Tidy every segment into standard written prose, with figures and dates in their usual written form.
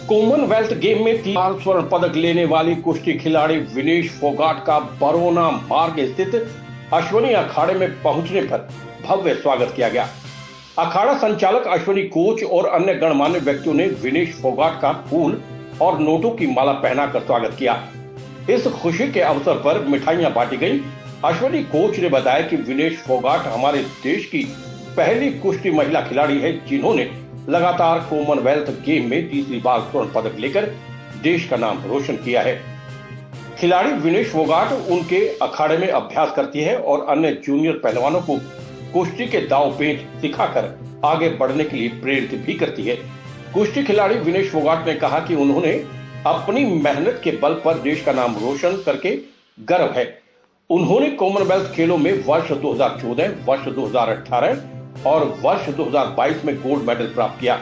Commonwealth game में 3 स्वर्ण पदक लेने वाली कुश्ती खिलाड़ी विनेश फोगाट का बरौना मार्ग स्थित अश्वनी अखाड़े में पहुंचने पर भव्य स्वागत किया गया। अखाड़ा संचालक, अश्वनी कोच और अन्य गणमान्य व्यक्तियों ने विनेश फोगाट का फूल और नोटों की माला पहनाकर स्वागत किया। इस खुशी के अवसर पर मिठाइयां बांटी गई। अश्वनी कोच ने बताया कि विनेश फोगाट हमारे देश की पहली कुश्ती महिला खिलाड़ी है जिन्होंने लगातार कॉमनवेल्थ गेम में तीसरी बार स्वर्ण पदक लेकर देश का नाम रोशन किया है। खिलाड़ी विनेश फोगाट उनके अखाड़े में अभ्यास करती है और अन्य जूनियर पहलवानों को कुश्ती के दांव पेच सिखाकर आगे बढ़ने के लिए प्रेरित भी करती है। कुश्ती खिलाड़ी विनेश फोगाट ने कहा कि उन्होंने अपनी मेहनत के बल पर देश का नाम रोशन करके गर्व है। उन्होंने कॉमनवेल्थ खेलों में वर्ष 2014, वर्ष 2018 और वर्ष 2022 में गोल्ड मेडल प्राप्त किया।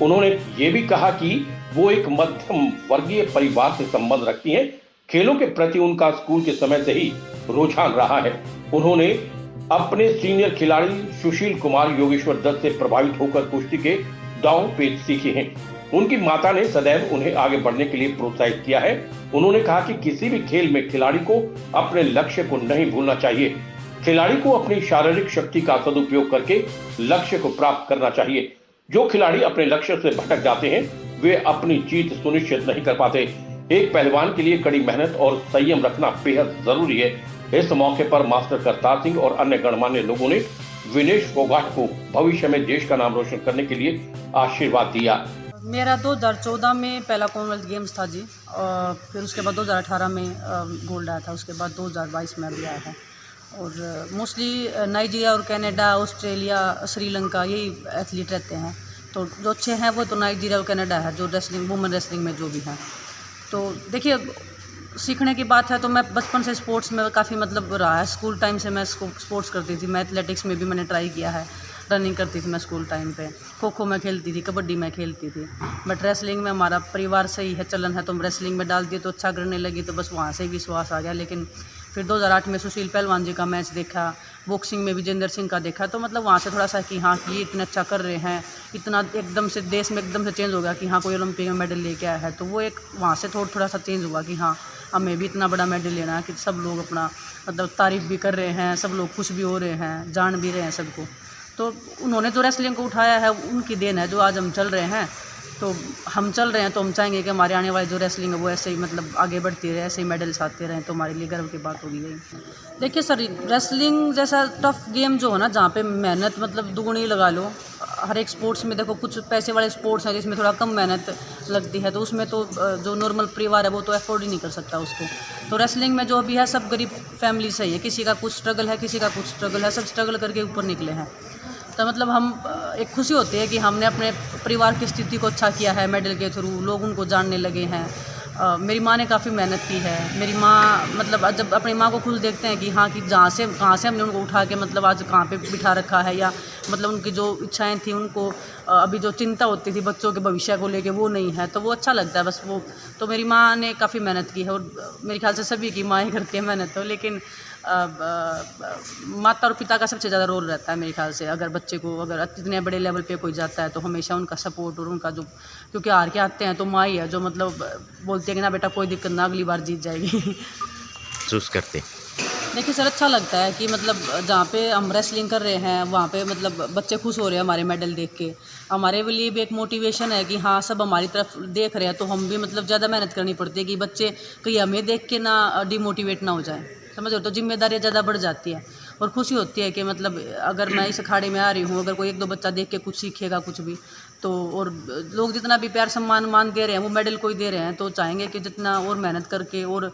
उन्होंने ये भी कहा कि वो एक मध्यम वर्गीय परिवार से संबंध रखती हैं। खेलों के प्रति उनका स्कूल के समय से ही रुझान रहा है। उन्होंने अपने सीनियर खिलाड़ी सुशील कुमार योगेश्वर दत्त से प्रभावित होकर कुश्ती के दांव पेच सीखे हैं। उनकी माता ने सदैव उन्हें आगे बढ़ने के लिए प्रोत्साहित किया है। उन्होंने कहा कि किसी भी खेल में खिलाड़ी को अपने लक्ष्य को नहीं भूलना चाहिए। खिलाड़ी को अपनी शारीरिक शक्ति का सदुपयोग करके लक्ष्य को प्राप्त करना चाहिए। जो खिलाड़ी अपने लक्ष्य से भटक जाते हैं वे अपनी जीत सुनिश्चित नहीं कर पाते। एक पहलवान के लिए कड़ी मेहनत और संयम रखना बेहद जरूरी है। इस मौके पर मास्टर करतार सिंह और अन्य गणमान्य लोगों ने विनेश फोगाट को भविष्य में देश का नाम रोशन करने के लिए आशीर्वाद दिया। मेरा 2014 में पहला कॉमनवेल्थ गेम्स था जी, और फिर उसके बाद 2018 में गोल्ड आया था। उसके बाद 2022 में अभी आया है। और मोस्टली नाइजीरिया और कनाडा, ऑस्ट्रेलिया, श्रीलंका यही एथलीट रहते हैं। तो जो अच्छे हैं वो तो नाइजीरिया और कनाडा है, जो रेसलिंग, वुमेन रेसलिंग में जो भी हैं। तो देखिए, सीखने की बात है तो मैं बचपन से स्पोर्ट्स में काफ़ी मतलब रहा है। स्कूल टाइम से मैं स्पोर्ट्स करती थी। मैं एथलेटिक्स में भी मैंने ट्राई किया है। रनिंग करती थी मैं स्कूल टाइम पे। खो खो में खेलती थी, कबड्डी में खेलती थी। बट रेसलिंग में हमारा परिवार से ही है, चलन है, तो रेसलिंग में डाल दिए तो अच्छा करने लगी, तो बस वहाँ से ही विश्वास आ गया। लेकिन फिर 2008 में सुशील पहलवान जी का मैच देखा, बॉक्सिंग में विजेंद्र सिंह का देखा, तो मतलब वहाँ से थोड़ा सा कि हाँ कि ये इतना अच्छा कर रहे हैं, इतना एकदम से देश में एकदम से चेंज हो गया कि हाँ कोई ओलंपिक में मेडल लेके आया है। तो वो एक वहाँ से थोड़ा सा चेंज हुआ कि हाँ हमें भी इतना बड़ा मेडल लेना है कि सब लोग अपना मतलब तारीफ़ भी कर रहे हैं, सब लोग खुश भी हो रहे हैं, जान भी रहे हैं सबको। तो उन्होंने जो रेसलिंग को उठाया है उनकी देन है, जो आज हम चल रहे हैं। तो हम चल रहे हैं तो हम चाहेंगे कि हमारे आने वाली जो रेसलिंग है वो ऐसे ही मतलब आगे बढ़ती रहे, ऐसे ही मेडल्स आते रहें, तो हमारे लिए गर्व की बात होगी। देखिए सर, रेसलिंग जैसा टफ गेम जो है ना, जहाँ पे मेहनत मतलब दुगुनी लगा लो। हर एक स्पोर्ट्स में देखो, कुछ पैसे वाले स्पोर्ट्स हैं जिसमें थोड़ा कम मेहनत लगती है, तो उसमें तो जो नॉर्मल परिवार है वो तो अफोर्ड ही नहीं कर सकता उसको। तो रेसलिंग में जो भी है सब गरीब फैमिली से ही है। किसी का कुछ स्ट्रगल है, किसी का कुछ स्ट्रगल है, सब स्ट्रगल करके ऊपर निकले हैं। तो मतलब हम एक खुशी होती है कि हमने अपने परिवार की स्थिति को अच्छा किया है मेडल के थ्रू, लोग उनको जानने लगे हैं। मेरी माँ ने काफ़ी मेहनत की है। मेरी माँ मतलब जब अपनी माँ को खुद देखते हैं कि हाँ कि कहाँ से हमने उनको उठा के मतलब आज कहाँ पे बिठा रखा है, या मतलब उनकी जो इच्छाएं थी, उनको अभी जो चिंता होती थी बच्चों के भविष्य को लेके वो नहीं है, तो वो अच्छा लगता है बस वो। तो मेरी माँ ने काफ़ी मेहनत की है, और मेरे ख्याल से सभी की माँ ही करती है मेहनत। तो लेकिन माता और पिता का सबसे ज़्यादा रोल रहता है मेरे ख्याल से। अगर बच्चे को अगर इतने बड़े लेवल पे कोई जाता है तो हमेशा उनका सपोर्ट और उनका जो, क्योंकि हार के आते हैं तो माँ ही है जो मतलब बोलती है कि ना बेटा कोई दिक्कत ना, अगली बार जीत जाएगी। चूज़ करते। देखिए सर, अच्छा लगता है कि मतलब जहाँ पे हम रेसलिंग कर रहे हैं वहाँ पे मतलब बच्चे खुश हो रहे हैं हमारे मेडल देख के। हमारे लिए भी एक मोटिवेशन है कि हाँ सब हमारी तरफ देख रहे हैं, तो हम भी मतलब ज़्यादा मेहनत करनी पड़ती है कि बच्चे कहीं हमें देख के ना डिमोटिवेट ना हो जाए, समझ लो। तो जिम्मेदारियाँ ज़्यादा बढ़ जाती है और खुशी होती है कि मतलब अगर मैं इस अखाड़े में आ रही हूँ, अगर कोई एक दो बच्चा देख के कुछ सीखेगा कुछ भी, तो और लोग जितना भी प्यार सम्मान मान दे रहे हैं वो मेडल को ही दे रहे हैं, तो चाहेंगे कि जितना और मेहनत करके और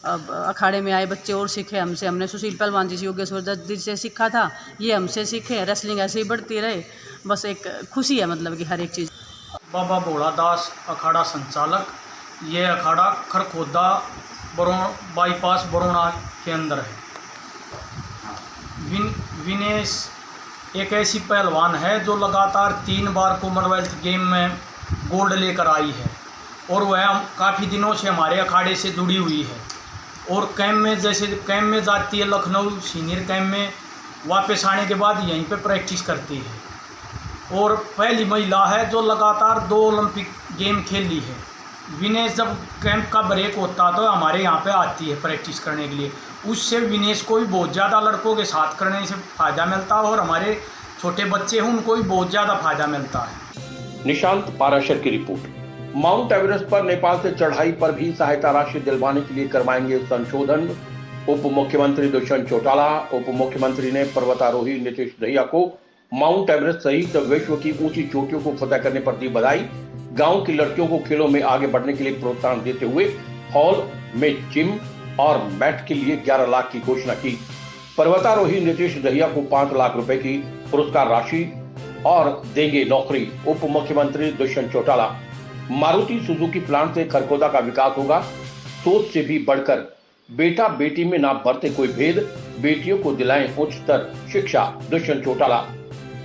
अखाड़े में आए बच्चे और सीखे हमसे। हमने सुशील पहलवान जी से, योगेश्वर दत्त जी से सीखा था, ये हमसे सीखे, रेसलिंग ऐसे ही बढ़ती रहे। बस एक खुशी है मतलब कि हर एक चीज़। बाबा भोला दास अखाड़ा संचालक। ये अखाड़ा खरखोदा बाईपास बरौना के अंदर है। विनेश एक ऐसी पहलवान है जो लगातार 3 बार कॉमनवेल्थ गेम में गोल्ड लेकर आई है, और वह काफ़ी दिनों से हमारे अखाड़े से जुड़ी हुई है। और कैंप में, जैसे कैंप में जाती है लखनऊ सीनियर कैंप में, वापस आने के बाद यहीं पे प्रैक्टिस करती है। और पहली महिला है जो लगातार 2 ओलंपिक गेम खेली है। विनेश जब कैंप का ब्रेक होता तो हमारे यहाँ पे आती है प्रैक्टिस करने के लिए, उससे विनेश को भी बहुत ज़्यादा लड़कों के साथ करने से फ़ायदा मिलता है और हमारे छोटे बच्चे हैं उनको भी बहुत ज़्यादा फ़ायदा मिलता है। निशांत पाराशर की रिपोर्ट। माउंट एवरेस्ट पर नेपाल से चढ़ाई पर भी सहायता राशि दिलवाने के लिए करवाएंगे संशोधन। उप मुख्यमंत्री दुष्यंत चौटाला। उप मुख्यमंत्री ने पर्वतारोही नीतीश दहिया को माउंट एवरेस्ट सहित विश्व की ऊंची चोटियों को फतह करने पर दी बधाई। गांव की लड़कियों को खेलों में आगे बढ़ने के लिए प्रोत्साहन देते हुए हॉल में जिम और मैट के लिए 11 लाख की घोषणा की। पर्वतारोही नीतीश दहिया को 5 लाख रुपए की पुरस्कार राशि और देंगे नौकरी, उप मुख्यमंत्री दुष्यंत चौटाला। मारुति सुजुकी प्लांट से खरखोदा का विकास होगा, सोच से भी बढ़कर। बेटा बेटी में ना बरते कोई भेद, बेटियों को दिलाएं उच्चतर शिक्षा, दुष्यंत चौटाला।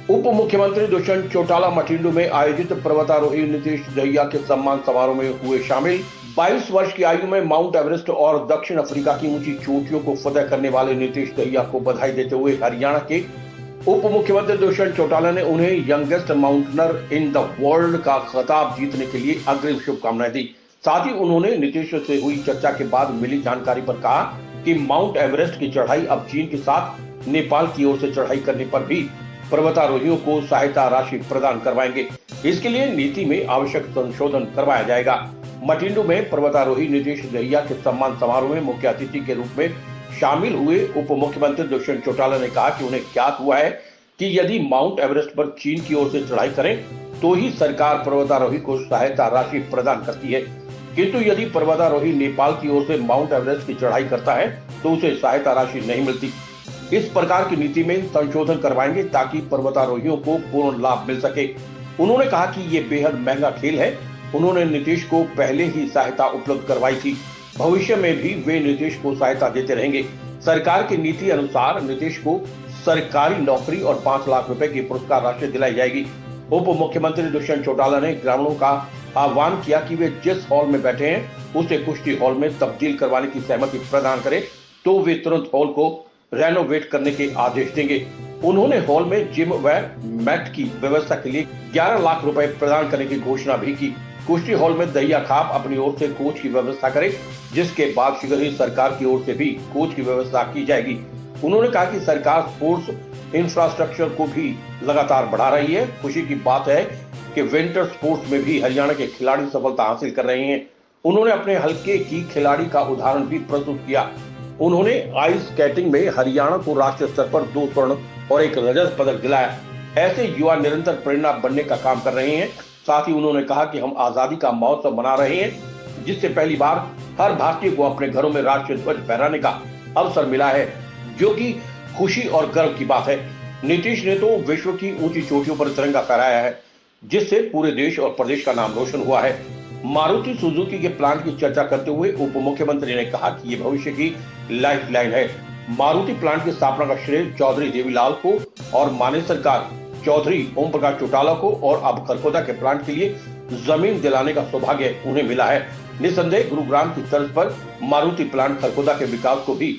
उप मुख्यमंत्री दुष्यंत चौटाला मटिंडू में आयोजित पर्वतारोही नीतीश दहिया के सम्मान समारोह में हुए शामिल। 22 वर्ष की आयु में माउंट एवरेस्ट और दक्षिण अफ्रीका की ऊंची चोटियों को फतह करने वाले नीतीश दहिया को बधाई देते हुए हरियाणा के उप मुख्यमंत्री दुष्यंत चौटाला ने उन्हें youngest mountaineer in the world का खिताब जीतने के लिए अग्रिम शुभकामनाएं दी। साथ ही उन्होंने नीतीश से हुई चर्चा के बाद मिली जानकारी पर कहा कि माउंट एवरेस्ट की चढ़ाई अब चीन के साथ नेपाल की ओर से चढ़ाई करने पर भी पर्वतारोहियों को सहायता राशि प्रदान करवाएंगे। इसके लिए नीति में आवश्यक संशोधन करवाया जाएगा। मटिंडू में पर्वतारोही नीतीश दहिया के सम्मान समारोह में मुख्य अतिथि के रूप में शामिल हुए उप मुख्यमंत्री दुष्यंत चौटाला ने कहा कि उन्हें ज्ञात हुआ है कि यदि माउंट एवरेस्ट पर चीन की ओर से चढ़ाई करें तो ही सरकार पर्वतारोही को सहायता राशि प्रदान करती है, किंतु यदि पर्वतारोही नेपाल की ओर से माउंट एवरेस्ट की चढ़ाई करता है तो उसे सहायता राशि नहीं मिलती। इस प्रकार की नीति में संशोधन करवाएंगे ताकि पर्वतारोहियों को पूर्ण लाभ मिल सके। उन्होंने कहा कि ये बेहद महंगा खेल है। उन्होंने नीतीश को पहले ही सहायता उपलब्ध करवाई थी, भविष्य में भी वे नीतीश को सहायता देते रहेंगे। सरकार की नीति अनुसार नीतीश को सरकारी नौकरी और 5 लाख रुपए की पुरस्कार राशि दिलाई जाएगी। उप मुख्यमंत्री दुष्यंत चौटाला ने ग्रामीणों का आह्वान किया कि वे जिस हॉल में बैठे हैं उसे कुश्ती हॉल में तब्दील करवाने की सहमति प्रदान करें तो वे तुरंत हॉल को रेनोवेट करने के आदेश देंगे। उन्होंने हॉल में जिम व मैट की व्यवस्था के लिए 11 लाख रुपए प्रदान करने की घोषणा भी की। कुश्ती हॉल में दहिया खाप अपनी ओर से कोच की व्यवस्था करे, जिसके बाद शीघ्र ही सरकार की ओर से भी कोच की व्यवस्था की जाएगी। उन्होंने कहा कि सरकार स्पोर्ट्स इंफ्रास्ट्रक्चर को भी लगातार बढ़ा रही है। खुशी की बात है कि विंटर स्पोर्ट्स में भी हरियाणा के खिलाड़ी सफलता हासिल कर रहे हैं। उन्होंने अपने हल्के की खिलाड़ी का उदाहरण भी प्रस्तुत किया। उन्होंने आइस स्केटिंग में हरियाणा को राष्ट्रीय स्तर पर 2 स्वर्ण और 1 रजत पदक दिलाया। ऐसे युवा निरंतर प्रेरणा बनने का काम कर रहे हैं। साथ ही उन्होंने कहा कि हम आजादी का महोत्सव मना रहे हैं, जिससे पहली बार हर भारतीय को अपने घरों में राष्ट्रीय ध्वज फहराने का अवसर मिला है, जो कि खुशी और गर्व की बात है। नीतीश ने तो विश्व की ऊंची चोटियों पर तिरंगा फहराया है, जिससे पूरे देश और प्रदेश का नाम रोशन हुआ है। मारुति सुजुकी के प्लांट की चर्चा करते हुए उप मुख्यमंत्री ने कहा कि ये भविष्य की लाइफलाइन है। मारुति प्लांट की स्थापना का श्रेय चौधरी देवीलाल को और मानेसर का चौधरी ओम प्रकाश चौटाला को और अब खरखोदा के प्लांट के लिए जमीन दिलाने का सौभाग्य उन्हें मिला है। निसंदेह गुरुग्राम की तर्ज पर मारुति प्लांट खरखोदा के विकास को भी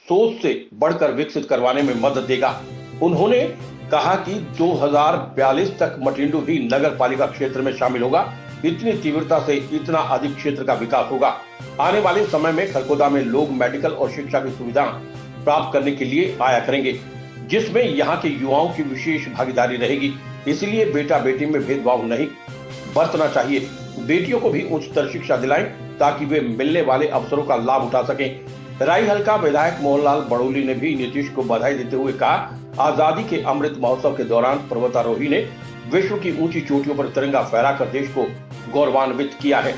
सोच से बढ़कर विकसित करवाने में मदद देगा। उन्होंने कहा कि 2042 तक मटिंडू भी नगर पालिका क्षेत्र में शामिल होगा। इतनी तीव्रता से इतना अधिक क्षेत्र का विकास होगा। आने वाले समय में खरखोदा में लोग मेडिकल और शिक्षा की सुविधा प्राप्त करने के लिए आया करेंगे, जिसमें यहाँ के युवाओं की विशेष भागीदारी रहेगी। इसलिए बेटा बेटी में भेदभाव नहीं बरतना चाहिए। बेटियों को भी उच्चतर शिक्षा दिलाएं ताकि वे मिलने वाले अवसरों का लाभ उठा सकें। राई हल्का विधायक मोहनलाल बड़ोली ने भी नीतीश को बधाई देते हुए कहा, आजादी के अमृत महोत्सव के दौरान पर्वतारोही ने विश्व की ऊंची चोटियों पर तिरंगा फहराकर देश को गौरवान्वित किया है।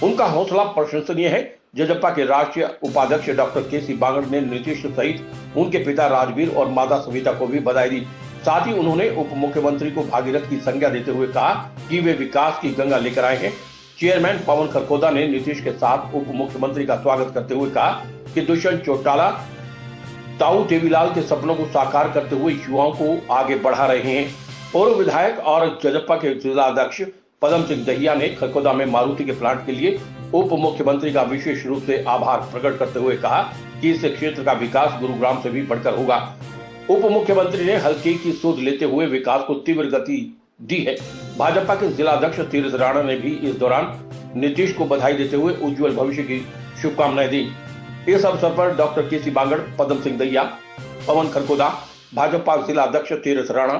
उनका हौसला प्रशंसनीय है। जजपा के राष्ट्रीय उपाध्यक्ष डॉक्टर के.सी. बांगड़ ने नीतीश सहित उनके पिता राजवीर और माता सविता को भी बधाई दी। साथ ही उन्होंने उप मुख्यमंत्री को भागीरथ की संज्ञा देते हुए कहा कि वे विकास की गंगा लेकर आए हैं। चेयरमैन पवन खरखोदा ने नीतीश के साथ उप मुख्यमंत्री का स्वागत करते हुए कहा कि दुष्यंत चौटाला ताऊ देवीलाल के सपनों को साकार करते हुए युवाओं को आगे बढ़ा रहे हैं। पूर्व विधायक और जजपा के जिला अध्यक्ष पदम सिंह दहिया ने खरखोदा में मारुति के प्लांट के लिए उप मुख्यमंत्री का विशेष रूप से आभार प्रकट करते हुए कहा कि इस क्षेत्र का विकास गुरुग्राम से भी बढ़कर होगा। उप मुख्यमंत्री ने हल्के की सोच लेते हुए विकास को तीव्र गति दी है। भाजपा के जिला अध्यक्ष तीरथ राणा ने भी इस दौरान नीतीश को बधाई देते हुए उज्जवल भविष्य की शुभकामनाएं दी। इस अवसर पर डॉक्टर केसी बांगड़, पदम सिंह दहिया, पवन खरकोदा, भाजपा जिला अध्यक्ष तीरथ राणा,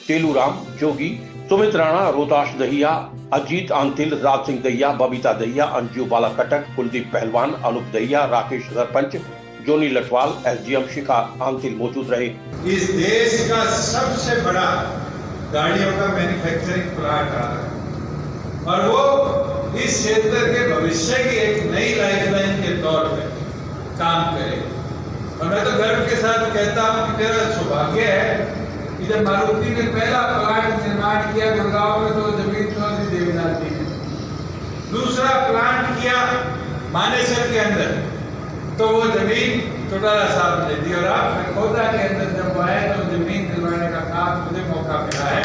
तेलूराम जोगी, सुमित राणा, रोहताश दहिया, अजीत आंतिल, राज सिंह दहिया, बबीता दहिया, अंजू बाला कटक, कुलदीप पहलवान, अनूप दहिया, राकेश सरपंच, जोनी लटवाल, एसडीएम शिखा आंतिल मौजूद रहे। इस देश का सबसे बड़ा गाड़ियों का मैन्युफैक्चरिंग प्लांट आ रहा है और वो इस क्षेत्र के भविष्य की एक नई लाइफलाइन के तौर पे काम करेगा। और मैं तो गर्व के साथ कहता हूं कि मेरा सौभाग्य है कि जब मारुति ने पहला प्लांट निर्माण किया गुड़गांव में तो जमीन चौधरी देवीलाल जी ने, दूसरा प्लांट किया मानेसर के अंदर तो वो जमीन चौटाला साहब ने दी और आप खरखोदा के अंदर जब आए तो जमीन दिलवाने का काम मुझे मौका मिला है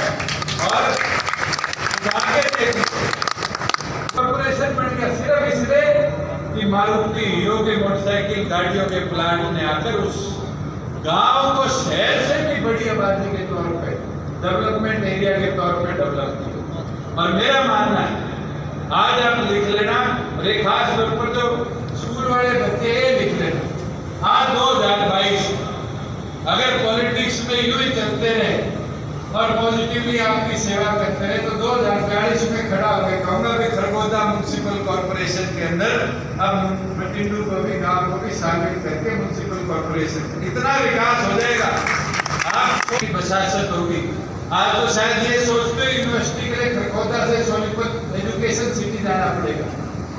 और आगे कॉर्पोरेशन बन गया सिर्फ इसलिए कि मारुति हीरो के मोटरसाइकिल गाड़ियों के प्लांट ने आकर उस गांव को शहर से भी बड़ी आबादी के तौर पे डेवलपमेंट एरिया के तौर पे डेवलप किया। और मेरा मानना है आज आप लिख लेना और एक खास तौर पर जो स्कूल वाले बच्चे लिख लेना, आज 2022 अगर पॉलिटिक्स में यूं ही चलते रहे और पॉजिटिवली आपकी सेवा करते रहे तो 2040 में खड़ा होकर कहूंगा कि खरगोदा म्युनिसिपल कॉर्पोरेशन के अंदर अब मटिंडू को भी गांव को भी शामिल करके म्युनिसिपल कॉर्पोरेशन इतना विकास हो जाएगा, आपको बशासत होगी। आज तो शायद ये सोचते हो यूनिवर्सिटी के लिए खरगोदा से सोनीपत एजुकेशन सिटी जाना पड़ेगा,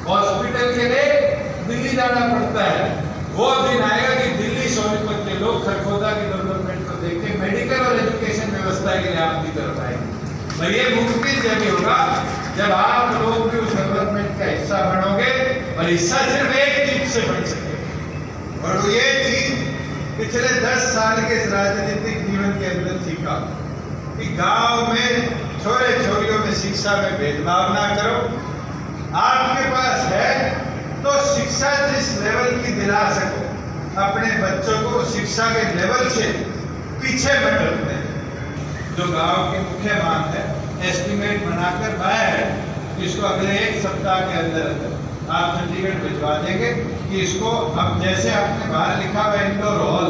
हॉस्पिटल के लिए दिल्ली जाना पड़ता है। वो दिन आएगा कि दिल्ली सोनीपत के लोग खरगोदा की डेवलपमेंट को देख के मेडिकल और एजुकेशन व्यवस्था के लिए आपकी तरफ आएंगे। तो ये मुमकिन जब ही होगा जब आप लोग भी उस डेवलपमेंट का हिस्सा बनोगे और हिस्सा सिर्फ एक चीज से बन सके और वो ये चीज पिछले 10 साल के राजनीतिक जीवन के अंदर सीखा कि गांव में छोरे छोरियों में शिक्षा में भेदभाव ना करो। आपके पास है तो शिक्षा जिस लेवल की दिला सको अपने बच्चों को शिक्षा के लेवल से पीछे मत रखते हैं। जो गांव की मुख्य मांग है एस्टिमेट बनाकर लाया है इसको अगले 1 सप्ताह के अंदर आप चंडीगढ़ भिजवा देंगे कि इसको अब जैसे आपने बाहर लिखा हुआ इंडोर हॉल,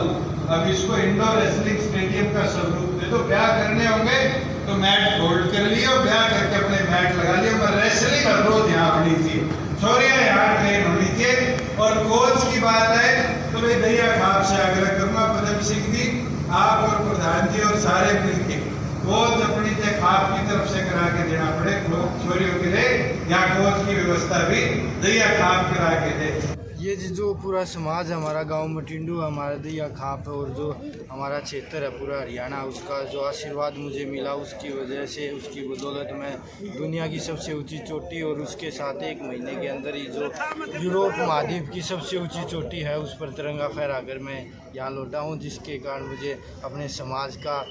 अब इसको इंडोर रेसलिंग स्टेडियम का स्वरूप दे दो। ब्याह करने होंगे तो मैट होल्ड कर लियो, ब्याह करके अपने मैट लगा लियो, पर रेसलिंग हर रोज यहाँ होनी चाहिए, छोरियां यहाँ ट्रेन होनी चाहिए। और कोच की बात है तो मैं दहिया खाप से आग्रह करूंगा पदम सिंह जी, आप और प्रधान जी और सारे मिलके कोच अपनी खाप की तरफ से करा के देना पड़े छोरियों के लिए, यहाँ कोच की व्यवस्था भी दहिया खाप करा के दे। ये जो पूरा समाज हमारा गांव मटिंडू हमारा दहिया खाप है और जो हमारा क्षेत्र है पूरा हरियाणा, उसका जो आशीर्वाद मुझे मिला उसकी वजह से उसकी बदौलत मैं दुनिया की सबसे ऊंची चोटी और उसके साथ 1 महीने के अंदर ही जो यूरोप महाद्वीप की सबसे ऊंची चोटी है उस पर तिरंगा फहराकर मैं यहाँ लौटा हूँ, जिसके कारण मुझे अपने समाज का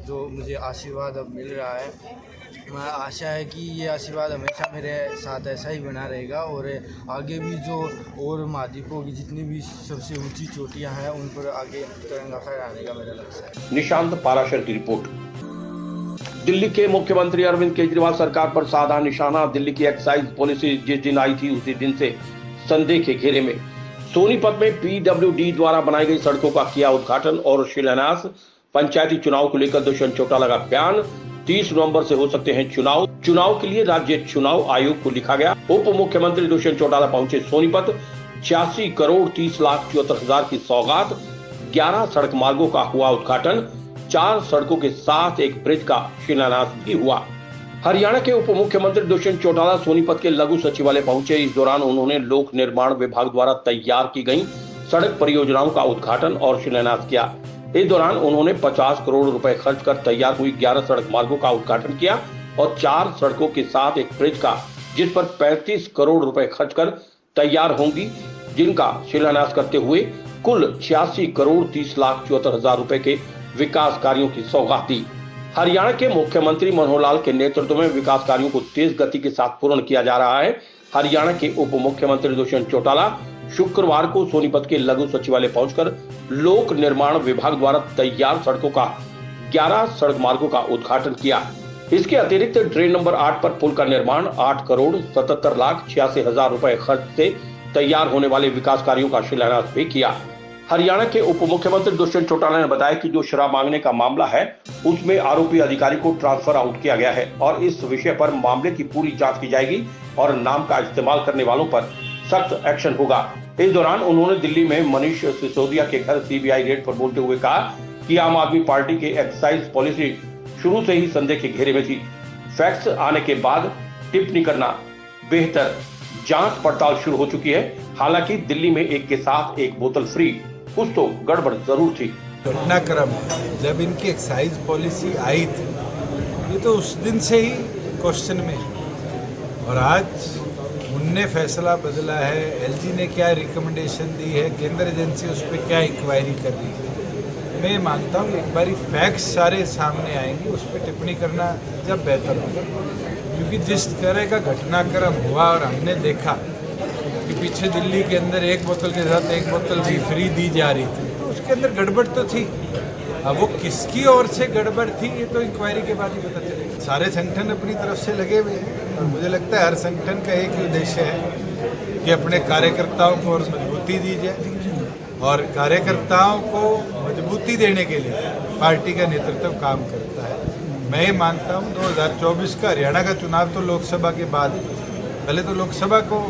जो मुझे आशीर्वाद अब मिल रहा है। मैं आशा है कि ये आशीर्वाद हमेशा मेरे साथ ऐसा ही बना रहेगा और आगे भी जो और महाद्वीपों की जितनी भी सबसे ऊंची चोटियां हैं उन पर आगे तिरंगा फहराने का मेरा लक्ष्य है। निशांत पाराशर की रिपोर्ट। दिल्ली के मुख्यमंत्री अरविंद केजरीवाल सरकार पर साधा निशाना। दिल्ली की एक्साइज पॉलिसी जिस दिन आई थी उसी दिन से संदेह के घेरे में। सोनीपत में पीडब्ल्यूडी द्वारा बनाई गई सड़कों का किया उद्घाटन और शिलान्यास। पंचायती चुनाव को लेकर दुष्यंत चौटाला का बयान। 30 नवंबर से हो सकते हैं चुनाव के लिए राज्य चुनाव आयोग को लिखा गया। उप मुख्यमंत्री दुष्यंत चौटाला पहुंचे सोनीपत। 86 करोड़ 30 लाख 74 हजार की सौगात। 11 सड़क मार्गों का हुआ उद्घाटन। 4 सड़कों के साथ एक ब्रिज का शिलान्यास भी हुआ। हरियाणा के उप मुख्यमंत्री दुष्यंत चौटाला सोनीपत के लघु सचिवालय पहुंचे। इस दौरान उन्होंने लोक निर्माण विभाग द्वारा तैयार की गई सड़क परियोजनाओं का उद्घाटन और शिलान्यास किया। इस दौरान उन्होंने 50 करोड़ रुपए खर्च कर तैयार हुई 11 सड़क मार्गों का उद्घाटन किया और 4 सड़कों के साथ एक ब्रिज का, जिस पर 35 करोड़ रुपए खर्च कर तैयार होंगी, जिनका शिलान्यास करते हुए कुल 86 करोड़ 30 लाख 74 हजार रुपए के विकास कार्यों की सौगात दी। हरियाणा के मुख्यमंत्री मनोहर लाल के नेतृत्व में विकास कार्यों को तेज गति के साथ पूर्ण किया जा रहा है। हरियाणा के उप मुख्यमंत्री दुष्यंत चौटाला शुक्रवार को सोनीपत के लघु सचिवालय पहुंचकर लोक निर्माण विभाग द्वारा तैयार सड़कों का 11 सड़क मार्गों का उद्घाटन किया। इसके अतिरिक्त ड्रेन नंबर 8 पर पुल का निर्माण 8,77,86,000 रुपए खर्च से तैयार होने वाले विकास कार्यों का शिलान्यास भी किया। हरियाणा के उप मुख्यमंत्री दुष्यंत चौटाला ने बताया कि जो शराब मांगने का मामला है उसमें आरोपी अधिकारी को ट्रांसफर आउट किया गया है और इस विषय पर मामले की पूरी जांच की जाएगी और नाम का इस्तेमाल करने वालों पर सख्त एक्शन होगा। इस दौरान उन्होंने दिल्ली में मनीष सिसोदिया के घर सीबीआई रेड पर बोलते हुए कहा कि आम आदमी पार्टी की एक्साइज पॉलिसी शुरू से ही संदेह के घेरे में थी। फैक्ट्स आने के बाद टिप्पणी करना बेहतर, जांच पड़ताल शुरू हो चुकी है। हालांकि दिल्ली में एक के साथ एक बोतल फ्री, कुछ तो गड़बड़ जरूर थी। घटनाक्रम जब इनकी एक्साइज पॉलिसी आई थी ये तो उस दिन से ही क्वेश्चन में, और आज उनने फैसला बदला है। एलजी ने क्या रिकमेंडेशन दी है, केंद्र एजेंसी उस पर क्या इंक्वायरी कर रही है। मैं मानता हूँ एक बारी फैक्ट्स सारे सामने आएंगे उस पर टिप्पणी करना जब बेहतर होगा, क्योंकि जिस तरह का घटनाक्रम हुआ और हमने देखा कि पीछे दिल्ली के अंदर एक बोतल के साथ एक बोतल भी फ्री दी जा रही थी, तो उसके अंदर गड़बड़ तो थी। अब वो किसकी ओर से गड़बड़ थी ये तो इंक्वायरी के बाद ही पता चलेगा। सारे संगठन अपनी तरफ से लगे हुए हैं और मुझे लगता है हर संगठन का एक ही उद्देश्य है कि अपने कार्यकर्ताओं को और मजबूती दी जाए, और कार्यकर्ताओं को मजबूती देने के लिए पार्टी का नेतृत्व काम करता है। मैं ये मानता हूँ 2024 का हरियाणा का चुनाव तो लोकसभा के बाद, पहले तो लोकसभा को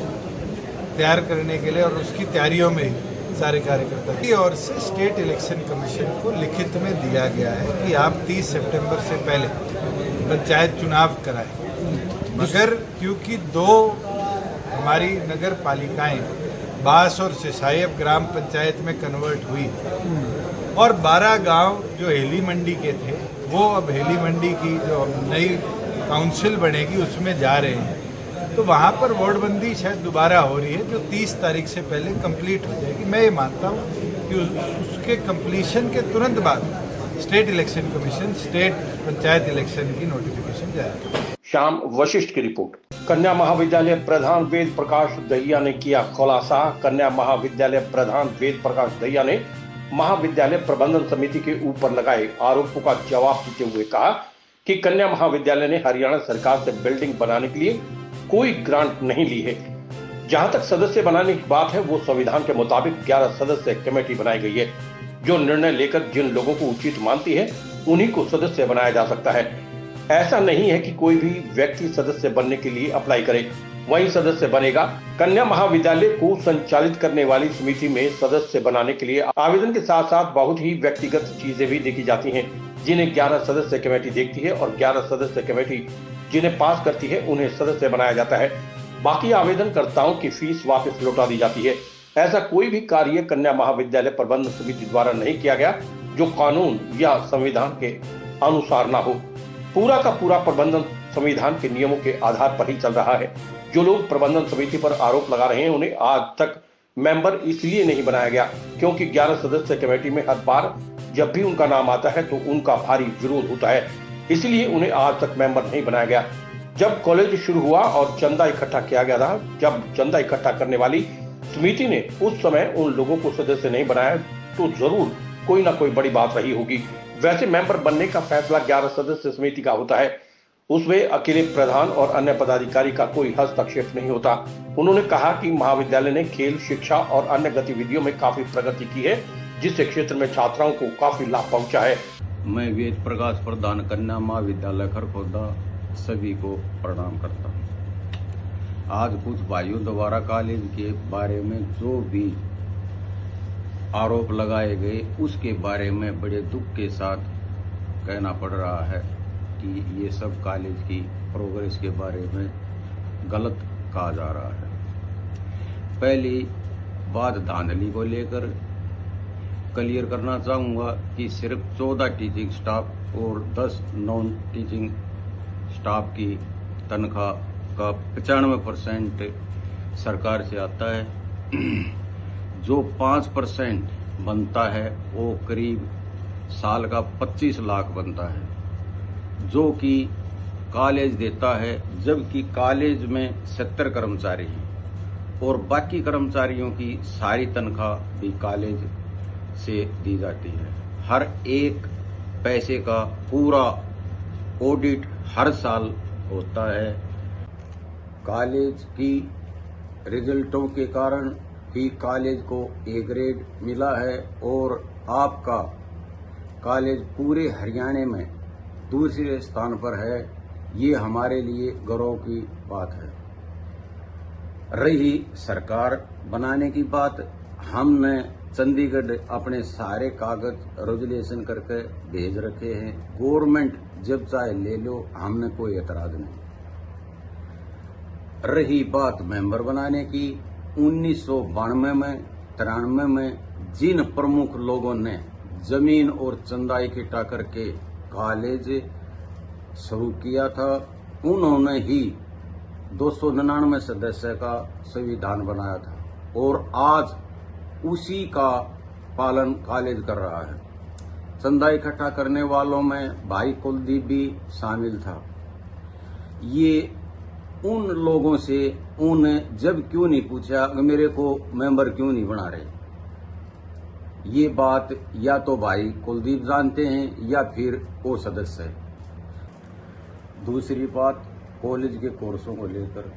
तैयार करने के लिए और उसकी तैयारियों में सारे कार्यकर्ता की ओर से स्टेट इलेक्शन कमीशन को लिखित में दिया गया है कि आप 30 सितंबर से पहले पंचायत चुनाव कराएं, मगर क्योंकि 2 हमारी नगर पालिकाएं बास और सिसाई अब ग्राम पंचायत में कन्वर्ट हुई और 12 गांव जो हेली मंडी के थे वो अब हेली मंडी की जो नई काउंसिल बनेगी उसमें जा रहे हैं, तो वहाँ पर वार्डबंदी शायद दोबारा हो रही है जो 30 तारीख से पहले कंप्लीट हो जाएगी। मैं ये मानता हूँ कि उसके कंप्लीशन के तुरंत बाद state election commission state panchayat election की नोटिफिकेशन जारी करेगा। श्याम वशिष्ठ की रिपोर्ट। कन्या महाविद्यालय प्रधान वेद प्रकाश दहिया ने किया खुलासा। कन्या महाविद्यालय प्रधान वेद प्रकाश दहिया ने महाविद्यालय प्रबंधन समिति के ऊपर लगाए आरोपों का जवाब देते हुए कहा कि कन्या महाविद्यालय ने हरियाणा सरकार से बिल्डिंग बनाने के लिए कोई ग्रांट नहीं ली है। जहां तक सदस्य बनाने की बात है वो संविधान के मुताबिक 11 सदस्य कमेटी बनाई गई है जो निर्णय लेकर जिन लोगों को उचित मानती है उन्हीं को सदस्य बनाया जा सकता है। ऐसा नहीं है कि कोई भी व्यक्ति सदस्य बनने के लिए अप्लाई करे वही सदस्य बनेगा। कन्या महाविद्यालय को संचालित करने वाली समिति में सदस्य बनाने के लिए आवेदन के साथ साथ बहुत ही व्यक्तिगत चीजें भी देखी जाती हैं, जिन्हें 11 सदस्य कमेटी देखती है और 11 सदस्य कमेटी जिन्हें पास करती है उन्हें सदस्य बनाया जाता है। बाकी आवेदनकर्ताओं की फीस वापस लौटा दी जाती है। ऐसा कोई भी कार्य कन्या महाविद्यालय प्रबंधन समिति द्वारा नहीं किया गया जो कानून या संविधान के अनुसार ना हो। पूरा का पूरा प्रबंधन संविधान के नियमों के आधार पर ही चल रहा है। जो लोग प्रबंधन समिति पर आरोप लगा रहे हैं उन्हें आज तक मेंबर इसलिए नहीं बनाया गया क्योंकि 11 सदस्य कमेटी में हर बार जब भी उनका नाम आता है तो उनका भारी विरोध होता है, इसलिए उन्हें आज तक मेंबर नहीं बनाया गया। जब कॉलेज शुरू हुआ और चंदा इकट्ठा किया गया था, जब चंदा इकट्ठा करने वाली समिति ने उस समय उन लोगों को सदस्य नहीं बनाया तो जरूर कोई ना कोई बड़ी बात रही होगी। वैसे मेंबर बनने का फैसला 11 सदस्य समिति का होता है, उसमें अकेले प्रधान और अन्य पदाधिकारी का कोई हस्तक्षेप नहीं होता। उन्होंने कहा कि महाविद्यालय ने खेल, शिक्षा और अन्य गतिविधियों में काफी प्रगति की है जिससे क्षेत्र में छात्राओं को काफी लाभ पहुंचा है। मैं वेद प्रकाश प्रधान कन्या महाविद्यालय खरखोदा सभी को प्रणाम करता हूँ। आज कुछ भाइयों द्वारा कॉलेज के बारे में जो भी आरोप लगाए गए उसके बारे में बड़े दुख के साथ कहना पड़ रहा है कि ये सब कॉलेज की प्रोग्रेस के बारे में गलत कहा जा रहा है। पहली बात धांधली को लेकर क्लियर करना चाहूँगा कि सिर्फ 14 टीचिंग स्टाफ और 10 नॉन टीचिंग स्टाफ की तनख्वाह का 95% सरकार से आता है। जो 5% बनता है वो करीब साल का 25 लाख बनता है जो कि कॉलेज देता है, जबकि कॉलेज में 70 कर्मचारी हैं और बाकी कर्मचारियों की सारी तनख्वाह भी कॉलेज से दी जाती है। हर एक पैसे का पूरा ऑडिट हर साल होता है। कॉलेज की रिजल्टों के कारण ही कॉलेज को ए ग्रेड मिला है और आपका कॉलेज पूरे हरियाणा में दूसरे स्थान पर है। ये हमारे लिए गौरव की बात है। रही सरकार बनाने की बात, हमने चंडीगढ़ अपने सारे कागज रेजुलेशन करके भेज रखे हैं। गवर्नमेंट जब चाहे ले लो, हमने कोई एतराज नहीं। रही बात मेंबर बनाने की, 1992 में 93 में जिन प्रमुख लोगों ने जमीन और चंदा इकट्ठा करके कॉलेज शुरू किया था, उन्होंने ही 299 सदस्य का संविधान बनाया था और आज उसी का पालन कॉलेज कर रहा है। चंदा इकट्ठा करने वालों में भाई कुलदीप भी शामिल था। ये उन लोगों से उन्हें जब क्यों नहीं पूछा कि मेरे को मेंबर क्यों नहीं बना रहे, ये बात या तो भाई कुलदीप जानते हैं या फिर वो सदस्य है। दूसरी बात, कॉलेज के कोर्सों को लेकर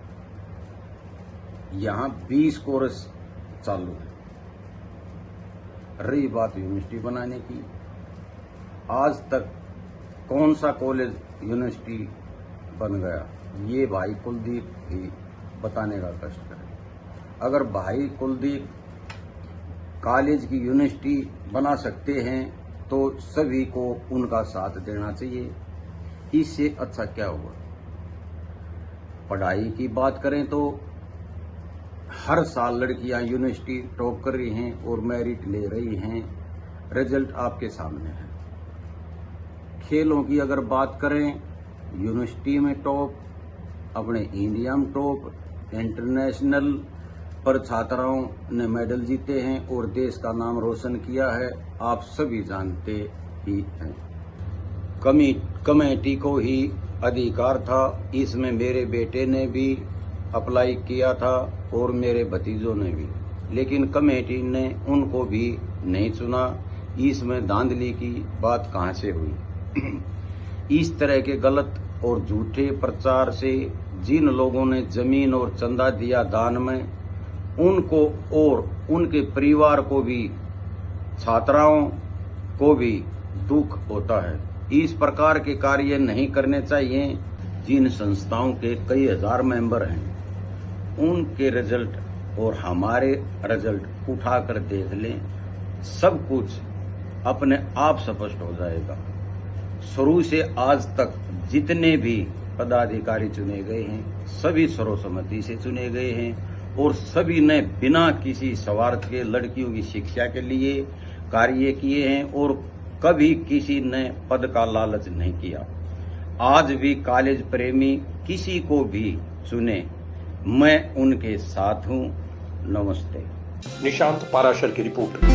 यहाँ 20 कोर्स चालू है। रही बात यूनिवर्सिटी बनाने की, आज तक कौन सा कॉलेज यूनिवर्सिटी बन गया, ये भाई कुलदीप ही बताने का कष्ट करें। अगर भाई कुलदीप कॉलेज की यूनिवर्सिटी बना सकते हैं तो सभी को उनका साथ देना चाहिए। इससे अच्छा क्या होगा। पढ़ाई की बात करें तो हर साल लड़कियां यूनिवर्सिटी टॉप कर रही हैं और मेरिट ले रही हैं। रिजल्ट आपके सामने है। खेलों की अगर बात करें, यूनिवर्सिटी में टॉप, अपने इंडिया में टॉप, इंटरनेशनल पर छात्राओं ने मेडल जीते हैं और देश का नाम रोशन किया है, आप सभी जानते ही हैं। कमेटी को ही अधिकार था, इसमें मेरे बेटे ने भी अप्लाई किया था और मेरे भतीजों ने भी, लेकिन कमेटी ने उनको भी नहीं चुना। इसमें धांधली की बात कहां से हुई। इस तरह के गलत और झूठे प्रचार से जिन लोगों ने जमीन और चंदा दिया दान में, उनको और उनके परिवार को भी, छात्राओं को भी दुख होता है। इस प्रकार के कार्य नहीं करने चाहिए। जिन संस्थाओं के कई हजार मेंबर हैं, उनके रिजल्ट और हमारे रिजल्ट उठाकर देख लें, सब कुछ अपने आप स्पष्ट हो जाएगा। शुरू से आज तक जितने भी पदाधिकारी चुने गए हैं, सभी सर्वसम्मति से चुने गए हैं और सभी ने बिना किसी स्वार्थ के लड़कियों की शिक्षा के लिए कार्य किए हैं और कभी किसी ने पद का लालच नहीं किया। आज भी कॉलेज प्रेमी किसी को भी चुने, मैं उनके साथ हूं। नमस्ते। निशांत पाराशर की रिपोर्ट।